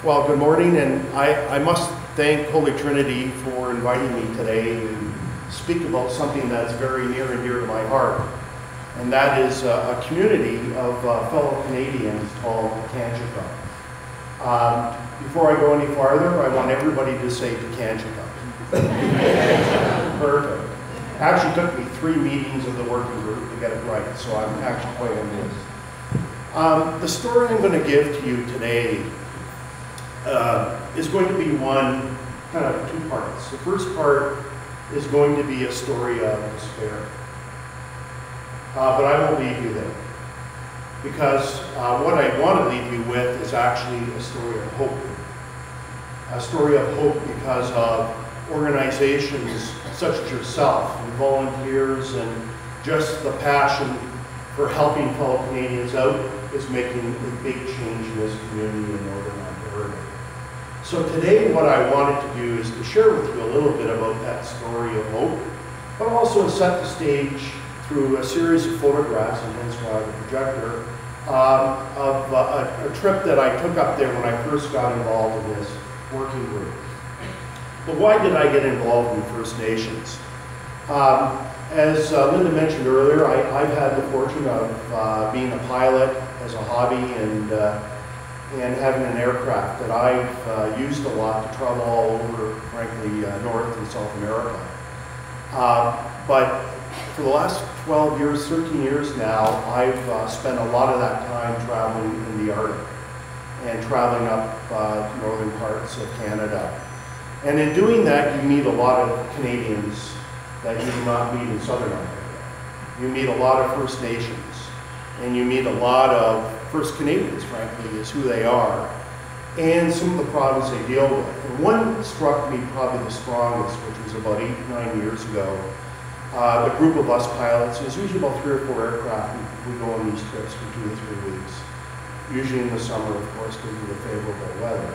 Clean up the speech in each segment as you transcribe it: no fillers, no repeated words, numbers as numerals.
Well, good morning, and I must thank Holy Trinity for inviting me today to speak about something that's very near and dear to my heart, and that is a community of fellow Canadians called Pikangikum. Before I go any farther, I want everybody to say Pikangikum. Perfect. It actually took me 3 meetings of the working group to get it right, so I'm actually quite amazed. The story I'm going to give to you today is going to be one, kind of 2 parts. The first part is going to be a story of despair. But I won't leave you there, because what I want to leave you with is actually a story of hope. A story of hope because of organizations such as yourself, and volunteers, and just the passion for helping fellow Canadians out is making a big change in this community in Northern Ontario. So today what I wanted to do is to share with you a little bit about that story of hope, but also set the stage through a series of photographs, and hence why the projector, of a trip that I took up there when I first got involved in this working group. But why did I get involved in First Nations? As Linda mentioned earlier, I've had the fortune of being a pilot as a hobby and having an aircraft that I've used a lot to travel all over, frankly, North and South America. But for the last 12 years, 13 years now, I've spent a lot of that time traveling in the Arctic and traveling up northern parts of Canada. And in doing that, you meet a lot of Canadians that you do not meet in Southern Ontario. You meet a lot of First Nations, and you meet a lot of First Canadians, frankly, is who they are, and some of the problems they deal with. And one struck me probably the strongest, which was about 8 or 9 years ago. A group of us pilots, there's usually about 3 or 4 aircraft, we go on these trips for 2 to 3 weeks. Usually in the summer, of course, because of the favorable weather.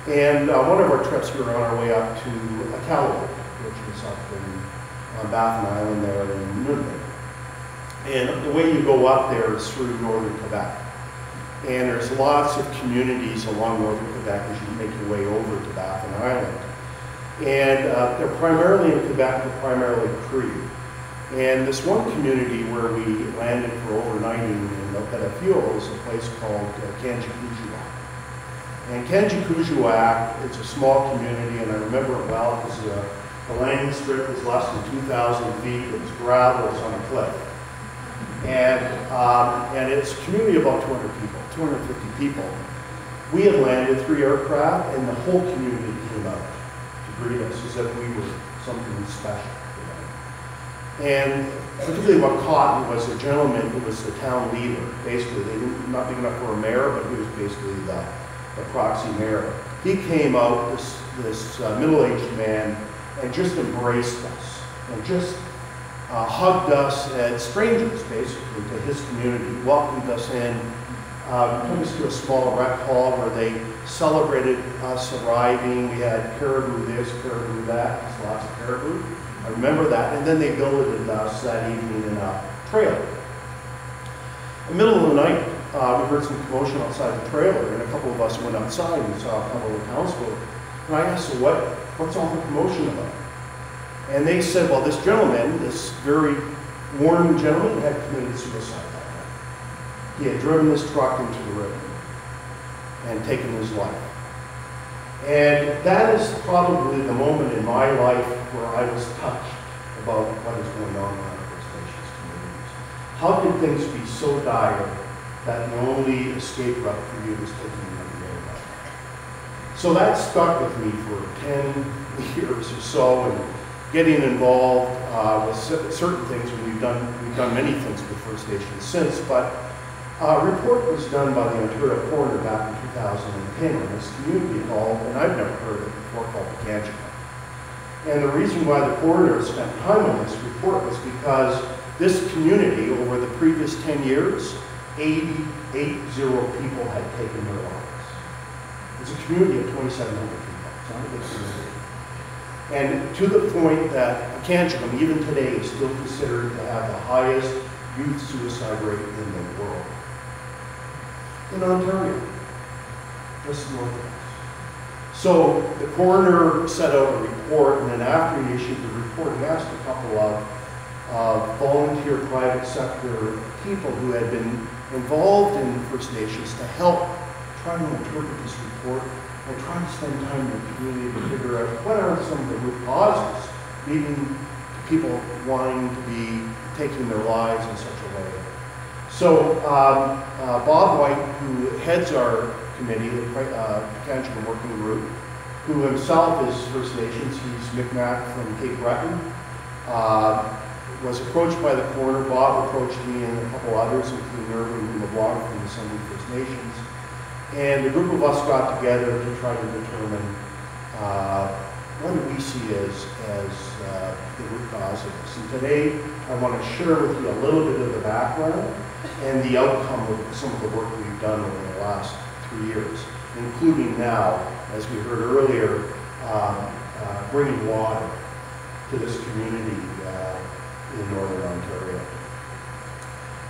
And one of our trips, we were on our way up to Kanga, which is up in Baffin Island there in Nunavut. And the way you go up there is through northern Quebec. And there's lots of communities along northern Quebec as you make your way over to Baffin Island. And they're primarily in Quebec, they're primarily Cree. And this one community where we landed for overnighting in Pentecost is a place called Pikangikum. And Pikangikum is a small community, and I remember it well because the landing strip was less than 2,000 feet. It was gravel, it was on a cliff. And it's a community of about 200 people, 250 people. We had landed 3 aircraft, and the whole community came out to greet us as if we were something special. And particularly what caught me was a gentleman who was the town leader. Basically, they didn't, not big enough for a mayor, but he was basically the proxy mayor. He came out, this middle-aged man, and just embraced us, and just hugged us as strangers, basically, to his community, welcomed us in, took us to a small rec hall where they celebrated us arriving. We had caribou this, caribou that, lots of caribou. I remember that, and then they billeted us that evening in a trailer. In the middle of the night, we heard some commotion outside the trailer, and a couple of us went outside and saw a couple of the townsfolk. And I asked them, what's all the commotion about? And they said, well, this gentleman, this very warm gentleman, had committed suicide that night. He had driven this truck into the river and taken his life. And that is probably the moment in my life where I was touched about what is going on in our First Nations communities. How could things be so dire that the only escape route for you was taking your life? So that stuck with me for 10 years or so, and getting involved with certain things, and we've done many things with First Nations since, but a report was done by the Ontario Coroner back in 2010 on this community called, and I've never heard of it before, called Pikangikum. And the reason why the coroner spent time on this report was because this community, over the previous 10 years, 80 people had taken their lives. It's a community of 2,700 people. It's not a big community. And to the point that Pikangikum, even today, is still considered to have the highest youth suicide rate in the world. In Ontario, just north of us. So the coroner set out a report, and then after he issued the report, he asked a couple of volunteer private sector people who had been involved in First Nations to help try to interpret this report and try to spend time in the community to figure out what are some of the root causes leading to people wanting to be taking their lives in such a way. So Bob White, who heads our committee, the Pikangikum Working Group, who himself is First Nations, he's Micmac from Cape Breton, was approached by the coroner. Bob approached me and a couple others, including Irving and LeBlanc from the Assembly of First Nations. And the group of us got together to try to determine what do we see as the root cause of this. And today, I want to share with you a little bit of the background and the outcome of some of the work we've done over the last 3 years, including now, as we heard earlier, bringing water to this community in Northern Ontario.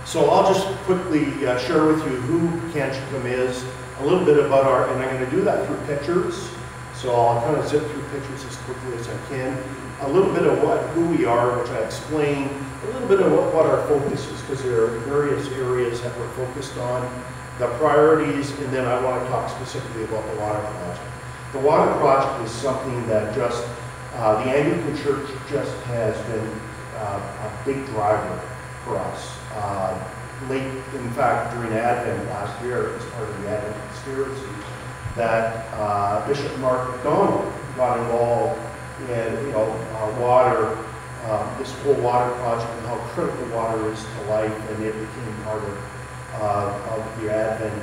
So I'll just quickly share with you who Pikangikum is, a little bit about our, and I'm going to do that through pictures. So I'll kind of zip through pictures as quickly as I can. A little bit of who we are, which I explain, a little bit of what our focus is, because there are various areas that we're focused on, the priorities, and then I want to talk specifically about the water project. The water project is something that just, the Anglican Church just has been a big driver for us. Late, in fact, during Advent last year, as part of the Advent conspiracy, that Bishop Mark MacDonald got involved in, water, this whole water project and how critical water is to life, and it became part of the Advent,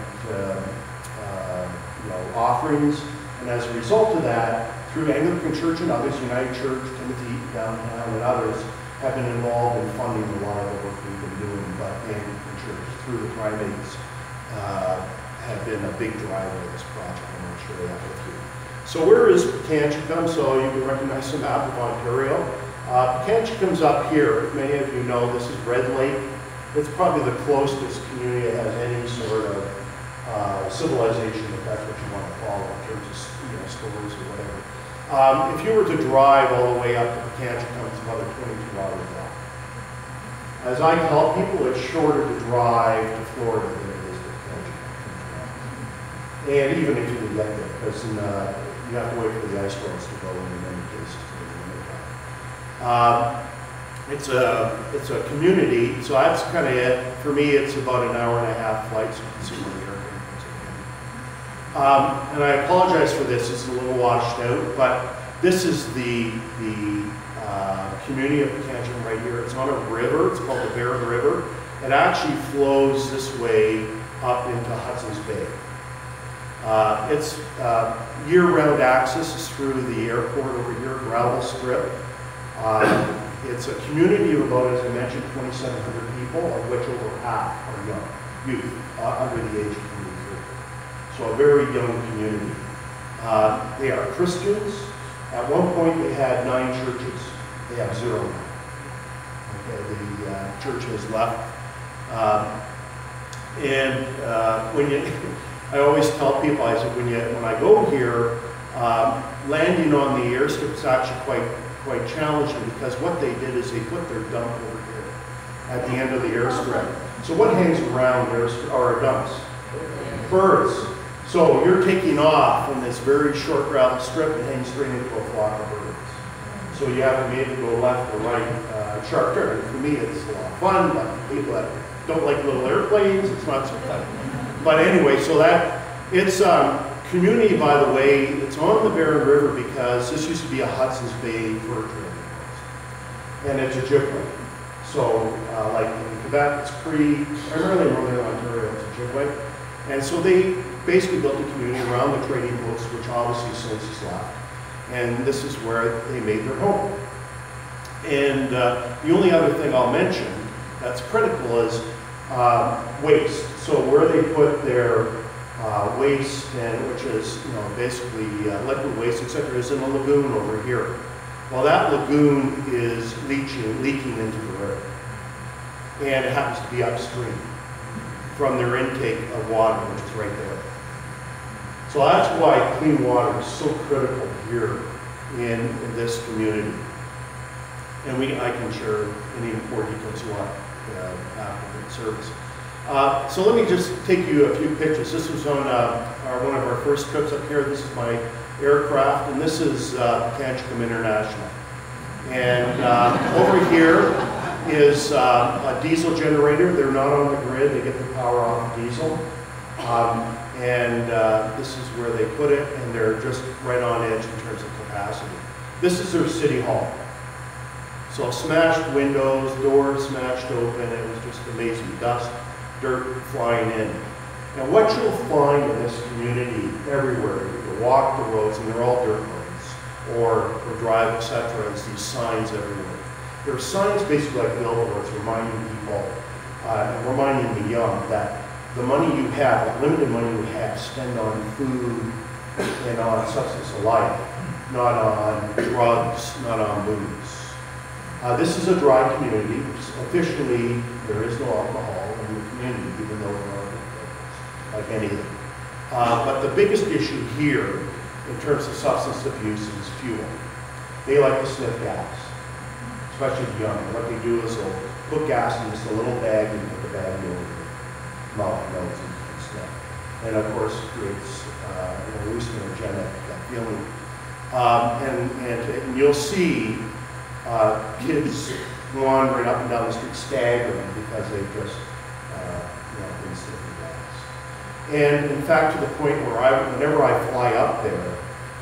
offerings. And as a result of that, through Anglican Church and others, United Church, Timothy Downtown, and others, have been involved in funding a lot of the work we've been doing, but Anglican Church, through the primates, have been a big driver of this project. I'm going to share that with you. So where is Pikangikum? So you can recognize the map of Ontario. Pikangikum's up here. If many of you know, this is Red Lake. It's probably the closest community that has any sort of civilization, if that's what you want to call it, in terms of stores or whatever. If you were to drive all the way up to Pikangikum, it's about a 22-hour drive. As I tell people, it's shorter to drive to Florida than it is to Pikangikum. And even if you would get there, because you have to wait for the ice roads to go in many cases. It's a community, so that's kind of it. For me, it's about an hour-and-a-half flight, so you can see where the airplane comes in. And I apologize for this, it's a little washed out, but this is the community of Pikangikum right here. It's on a river, it's called the Barron River. It actually flows this way up into Hudson's Bay. It's year-round access through the airport over here, gravel strip. It's a community of about, as I mentioned, 2,700 people, of which over half are young, youth, under the age of 23. So a very young community. They are Christians. At one point they had 9 churches. They have 0 now. Okay, the church has left. When you, I always tell people, I said, when I go here, landing on the airstrip is actually quite challenging, because what they did is they put their dump over here at the end of the airstrip. So what hangs around are dumps? Birds. So you're taking off on this very short gravel strip and heading straight into a flock of birds. So you have to be able to go left or right, sharp turn. For me, it's a lot of fun, but people that don't like little airplanes, it's not so fun. But anyway, so it's community, by the way, it's on the Barron River because this used to be a Hudson's Bay fur trading post. And it's a Ojibwe. So, like in Quebec, it's primarily Northern Ontario, it's Ojibwe. And so they basically built a community around the trading post, which obviously since is left. And this is where they made their home. And the only other thing I'll mention that's critical is waste. So where they put their waste, and which is basically liquid waste, etc., is in a lagoon over here. Well, that lagoon is leaking into the river, and it happens to be upstream from their intake of water, which is right there. So that's why clean water is so critical here in this community. And I can share any more details you want after the service. So let me just take you a few pictures. This was on one of our first trips up here. This is my aircraft, and this is Pikangikum International. And over here is a diesel generator. They're not on the grid. They get the power off diesel. This is where they put it, and they're just right on edge in terms of capacity. This is their city hall. So smashed windows, doors smashed open. It was just amazing. Dust, dirt flying in. And what you'll find in this community everywhere, you walk the roads, and they're all dirt roads, or drive, etc., is these signs everywhere. There are signs basically like billboards reminding people, reminding the young that the money you have, the limited money you have, spend on food and on substance of life, not on drugs, not on booze. This is a dry community. Officially, there is no alcohol in the community, even though there are like anything. But the biggest issue here, in terms of substance abuse, is fuel. They like to sniff gas, especially young. What they do is they'll put gas in just a little bag and put the bag over their mouth, nose, and sniff. And of course, it creates an hallucinogenic feeling. And you'll see kids wandering up and down the street staggering because they've just been sniffing gas. And in fact, to the point where whenever I fly up there,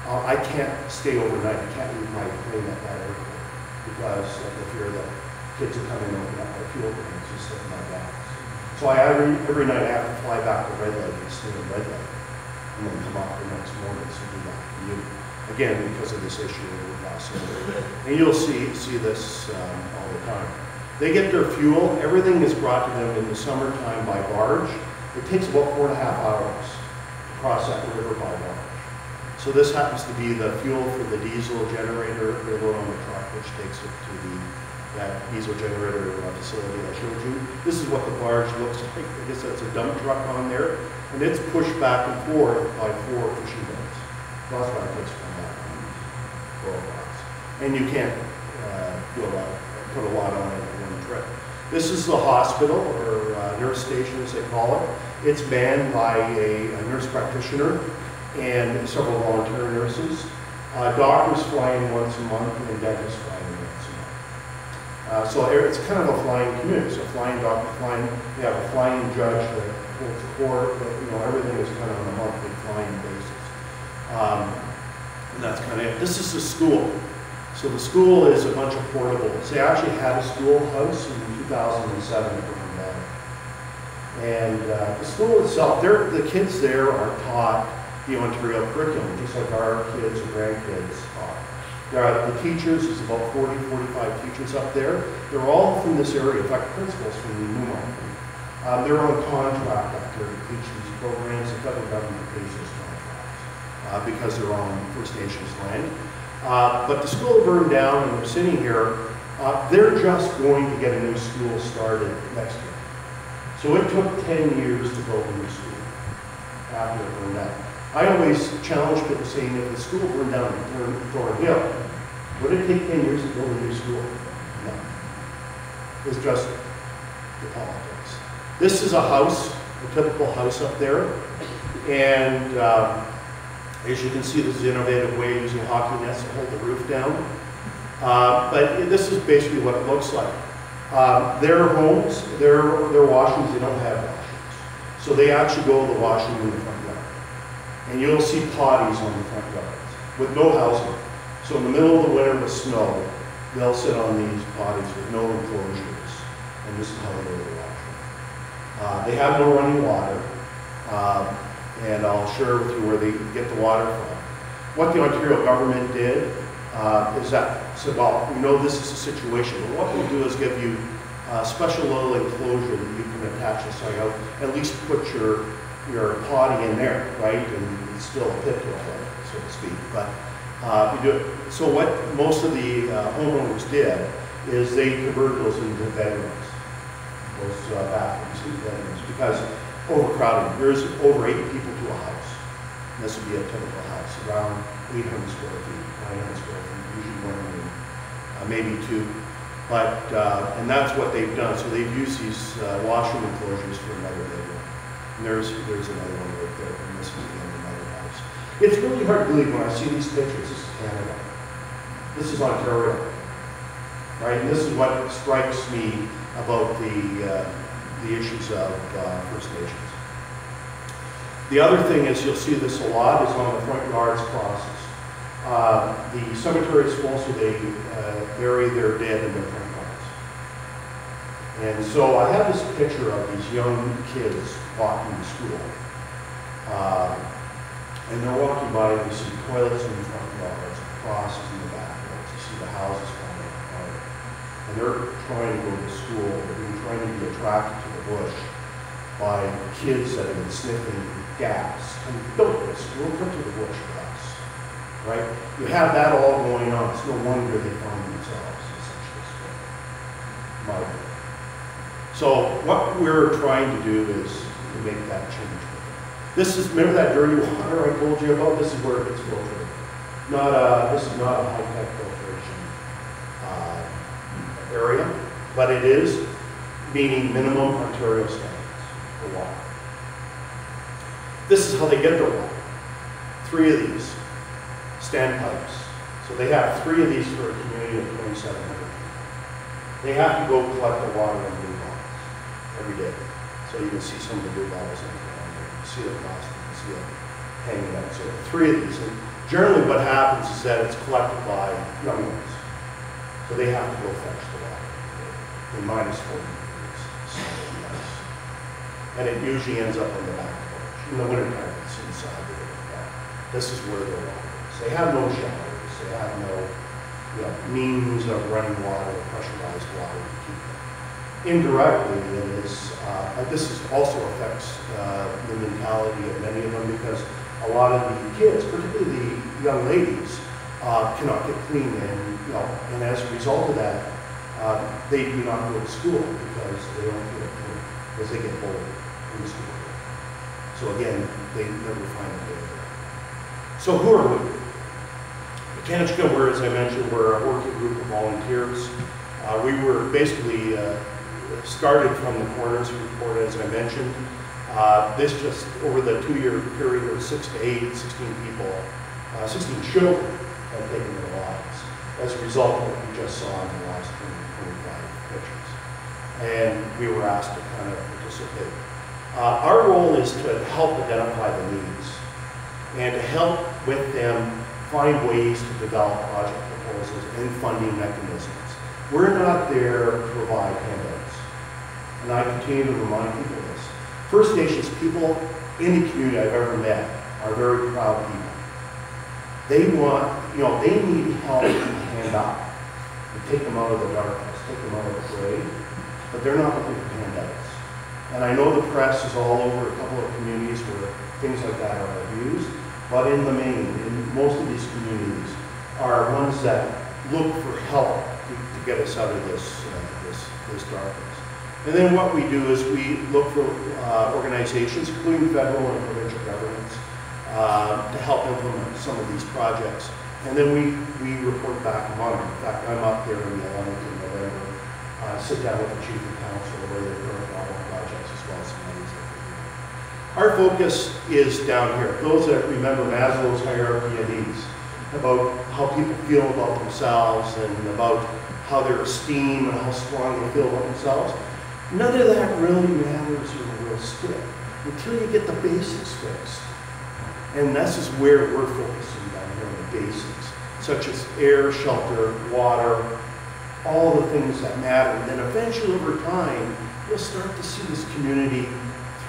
I can't stay overnight. I can't leave my plane at that airport because of the fear that kids will come in and open up my fuel tanks and sniff my gas. So every night I have to fly back to Red Lake and stay in Red Lake, and then come up the next morning to do that commute. Again, because of this issue with gas. And you'll see this all the time. They get their fuel. Everything is brought to them in the summertime by barge. It takes about 4.5 hours to cross that river by barge. So this happens to be the fuel for the diesel generator. They load on the truck, which takes it to that diesel generator facility I showed you. This is what the barge looks like. I guess that's a dump truck on there. And it's pushed back and forth by 4 fishing boats. That's why it takes to come back on across. And you can't put a lot on it in one trip. This is the hospital, or nurse station as they call it. It's manned by a nurse practitioner and several volunteer nurses. Doctors fly in once a month and dentists fly in once a month. So it's kind of a flying community. So flying doctor, you have a flying judge that holds court, everything is kind of on a monthly flying basis. And that's kind of it. This is the school. So the school is a bunch of portables. They actually had a schoolhouse in 2007 that burned down. And the school itself, the kids there are taught the Ontario curriculum, just like our kids and grandkids are. The teachers, there's about 40, 45 teachers up there. They're all from this area. In fact, principals from the Newmarket. They're on contract up there to teach these programs. The federal government pays those contracts because they're on First Nations land. But the school burned down, and we're sitting here. They're just going to get a new school started next year. So it took 10 years to build a new school after it burned down. I always challenge people saying, if the school burned down in Thornhill, would it take 10 years to build a new school? No. It's just the politics. This is a house, a typical house up there. And as you can see, this is an innovative way of using hockey nets to hold the roof down. But this is basically what it looks like. Their homes, their washrooms, they don't have washrooms. So they actually go to the washroom in the front yard. And you'll see potties on the front yards with no housing. So in the middle of the winter with snow, they'll sit on these potties with no enclosures. And this is how they go to the washroom. They have no running water. And I'll share with you where they get the water from. What the Ontario government did is that said, well, we know this is a situation, but what we'll do is give you a special little enclosure that you can attach the site out, at least put your potty in there, right? And it's still a pit toilet, so to speak. But you do it. So what most of the homeowners did is they converted those into bedrooms, those bathrooms into bedrooms, because overcrowding. There's over 8 people to a house. This would be a typical house, around 800 square feet, 900 square feet, usually one room, maybe two. But, and that's what they've done. So they've used these washroom enclosures for another living. And there's another one right there, and this is again another house. It's really hard to believe when I see these pictures. This is Canada. This is Ontario, right? And this is what strikes me about the issues of First Nations. The other thing is, you'll see this a lot, is on the front yards crosses. The cemetery is full, so they bury their dead in their front yards. And so I have this picture of these young kids walking to school. And they're walking by, and you see toilets in the front yards, crosses in the back yards. You see the houses falling apart. And they're trying to go to school, they're trying to be attracted to the bush by kids that have been sniffing gas. And don't go to school, come to the bush with us, right? You have that all going on. It's no wonder they find themselves in such a state. So what we're trying to do is to make that change. This is, remember that dirty water I told you about? This is where it gets filtered. This is not a high-tech filtration area, but it is meeting minimum Ontario standards for water. This is how they get their water. 3 of these standpipes. So they have 3 of these for a community of 2,700. They have to go collect the water in blue bottles every day. So you can see some of the blue bottles in the ground there. You see the plastic, you can see it hanging out. So 3 of these. And generally what happens is that it's collected by young ones. So they have to go fetch the water in minus 40 degrees. So nice. And it usually ends up on the back porch. In the wintertime, it's inside the back. This is where their water is. They have no showers. They have no means of running water, pressurized water to keep them. Indirectly, it is, this also affects the mentality of many of them, because a lot of the kids, particularly the young ladies, cannot get clean, and as a result of that, they do not go to school because they don't feel clean, because they get bored in the school. So again, they never find a way there. So who are we? Pikangikum, as I mentioned, we're a working group of volunteers. We were basically started from the Coroner's report, as I mentioned. This just, over the 2-year period, there were 6 to 8, 16 people, 16 children have taken their lives as a result of what we just saw in the last 25 pictures. And we were asked to kind of participate. Our role is to help identify the needs and to help with them find ways to develop project proposals and funding mechanisms. We're not there to provide handouts. And I continue to remind people of this. First Nations people in the community I've ever met are very proud people. They want, they need help to hand up, to take them out of the darkness, take them out of the gray, but they're not looking for handouts. And I know the press is all over a couple of communities where things like that are abused, but in the main, in most of these communities, are ones that look for help to get us out of this darkness. And then what we do is we look for organizations, including federal and provincial governments, to help implement some of these projects. And then we report back and monitor. In fact, I'm up there in the 11th of November, sit down with the Chief of Council over their current model projects, as well as some others that we're doing. Our focus is down here. Those that remember Maslow's hierarchy of needs, about how people feel about themselves and about how their esteem and how strong they feel about themselves. None of that really matters in a real stick until you get the basics fixed. And this is where we're focusing down here on the basics, such as air, shelter, water, all the things that matter. And then eventually over time, you'll start to see this community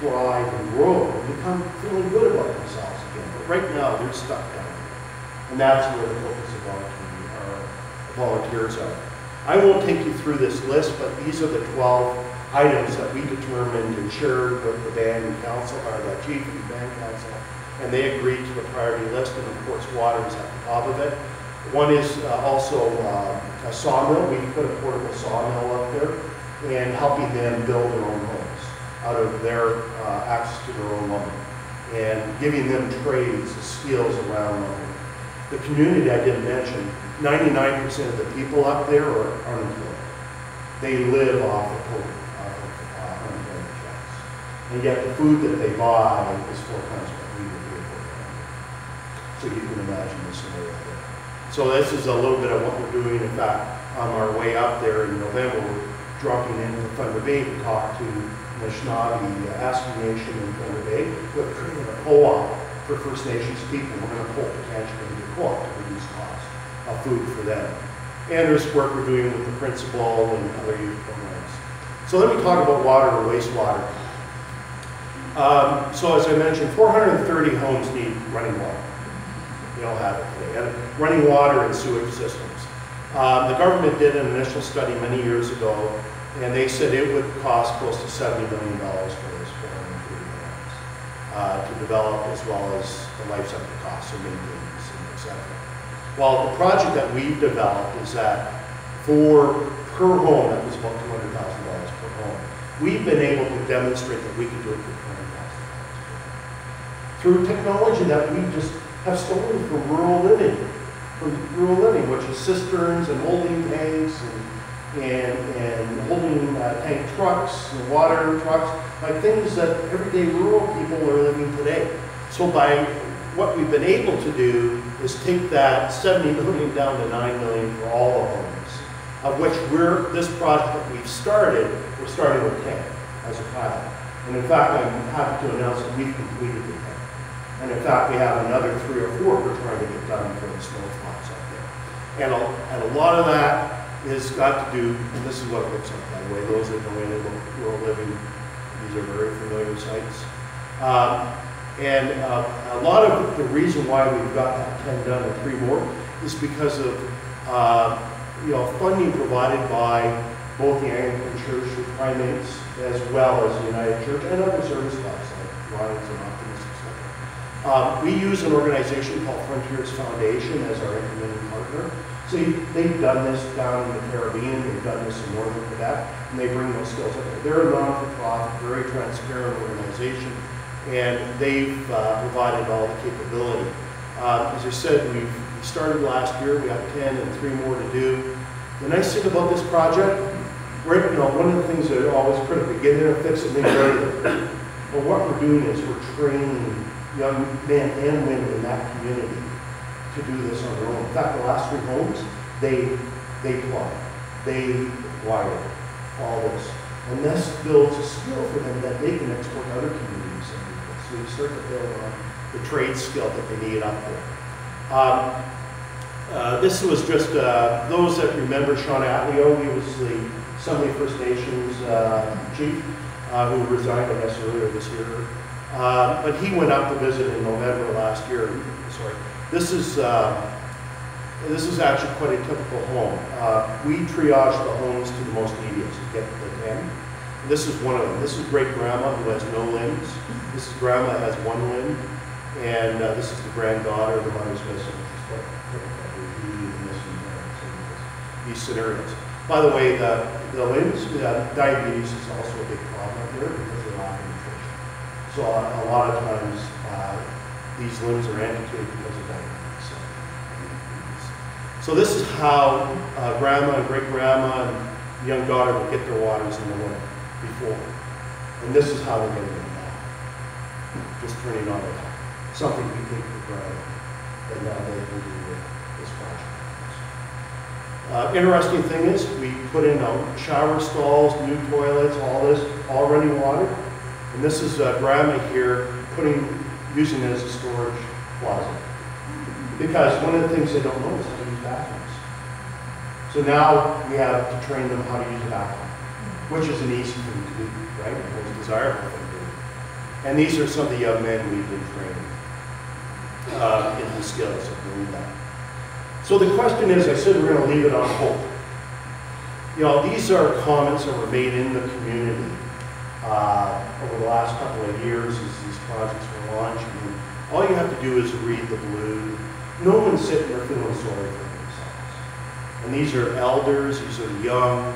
thrive and grow and become feeling good about themselves again. But right now, they're stuck down here. And that's where the focus of our volunteers are. I won't take you through this list, but these are the 12 items that we determined and shared with the band and council, or the chief and the band council, and they agreed to the priority list, and of course water is at the top of it. One is also a sawmill. We put a portable sawmill up there and helping them build their own homes out of their access to their own lumber. and giving them trades, skills around them. The community I didn't mention, 99% of the people up there are unemployed. They live off of unemployment checks. And yet the food that they buy is 4 times what we would pay for them. So you can imagine the scenario there. So this is a little bit of what we're doing. In fact, on our way up there in November, we're dropping into Thunder Bay to talk to Anishinaabe, Aski Nation in Thunder Bay. We're creating a co-op for First Nations people. We're going to pull Pikangikum into a co-op to reduce costs of food for them. And there's work we're doing with the principal and other youth programs. So let me talk about water or wastewater. So as I mentioned, 430 homes need running water. They don't have it today. And running water and sewage systems. The government did an initial study many years ago, and they said it would cost close to $70 million for those 430 homes to develop, as well as the life cycle costs of maintenance, etc. Well, the project that we've developed is that per home, that was about $200,000 per home. We've been able to demonstrate that we can do it for $20,000 through technology that we just have stolen from rural living, which is cisterns and holding tanks and holding tank trucks and water trucks, like things that everyday rural people are living today. So by what we've been able to do is take that 70 million down to 9 million for all the homes, of which this project that we're starting with 10 as a pilot. And in fact, I'm happy to announce that we've completed the 10. And in fact, we have another 3 or 4 we're trying to get done for the snow plots up there. And a lot of that is got to do, and this is what it looks like, by the way, those that know anything about rural living, these are very familiar sites. And a lot of the reason why we've got that 10 done and 3 more is because of funding provided by both the Anglican Church with primates, as well as the United Church and other service clubs like Lions and Optimists, etc. We use an organization called Frontiers Foundation as our implementing partner. So they've done this down in the Caribbean, they've done this in northern Quebec, and they bring those skills up there. They're a non-for-profit, very transparent organization, and they've provided all the capability. As I said, we started last year, we have 10 and 3 more to do. The nice thing about this project, one of the things that are always critical, get in there, fix it, make it better. But what we're doing is we're training young men and women in that community to do this on their own. In fact, the last 3 homes, they plumb, they wire, all this. And this builds a skill for them that they can export to other communities. So you start to build on the trade skill that they need up there. This was just, those that remember Sean Atleo, he was the Assembly First Nations chief who resigned, I guess, earlier this year. But he went up to visit in November last year. Sorry. This is actually quite a typical home. We triage the homes to the most neediest to get the 10. This is one of them. This is great grandma who has no limbs. This is grandma that has 1 limb. And this is the granddaughter, the mother's missing. These scenarios. By the way, the limbs, diabetes is also a big problem up there because of lack of nutrition. So a lot of times these limbs are amputated because of diabetes. So this is how grandma and great-grandma and young daughter would get their waters in the winter before. And this is how they're getting them now. Just turning on the tap. Something we take for granted that now they can do with this project. Interesting thing is we put in shower stalls, new toilets, all this, all running water. And this is grandma here using it as a storage closet. Because one of the things they don't know is how to use bathrooms. So now we have to train them how to use a bathroom, which is an easy thing to do, right? The most desirable thing to do. And these are some of the young men we've been training in the skills of doing that. So the question is, I said we're going to leave it on hope. These are comments that were made in the community over the last couple of years as these projects were launched. And all you have to do is read the blue. No one's sitting there feeling sorry for themselves. And these are elders, these are young.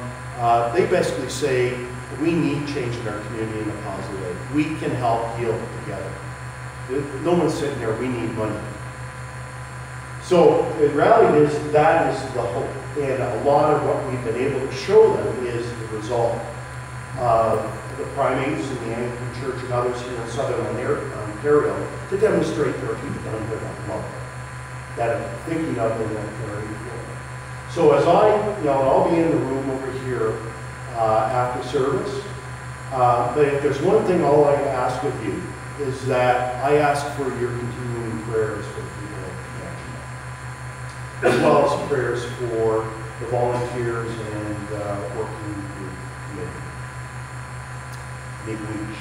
They basically say, we need change in our community in a positive way. We can help heal together. No one's sitting there, we need money. So in reality, that is the hope. And a lot of what we've been able to show them is the result of the primates and the Anglican Church and others here in southern Ontario to demonstrate there are people down here that love it, that are thinking of them and caring for them. So as I'll be in the room over here after service. But if there's one thing all I ask of you is that I ask for your continuing prayers for people at Pikangikum, as well as prayers for the volunteers and working group committee. Maybe we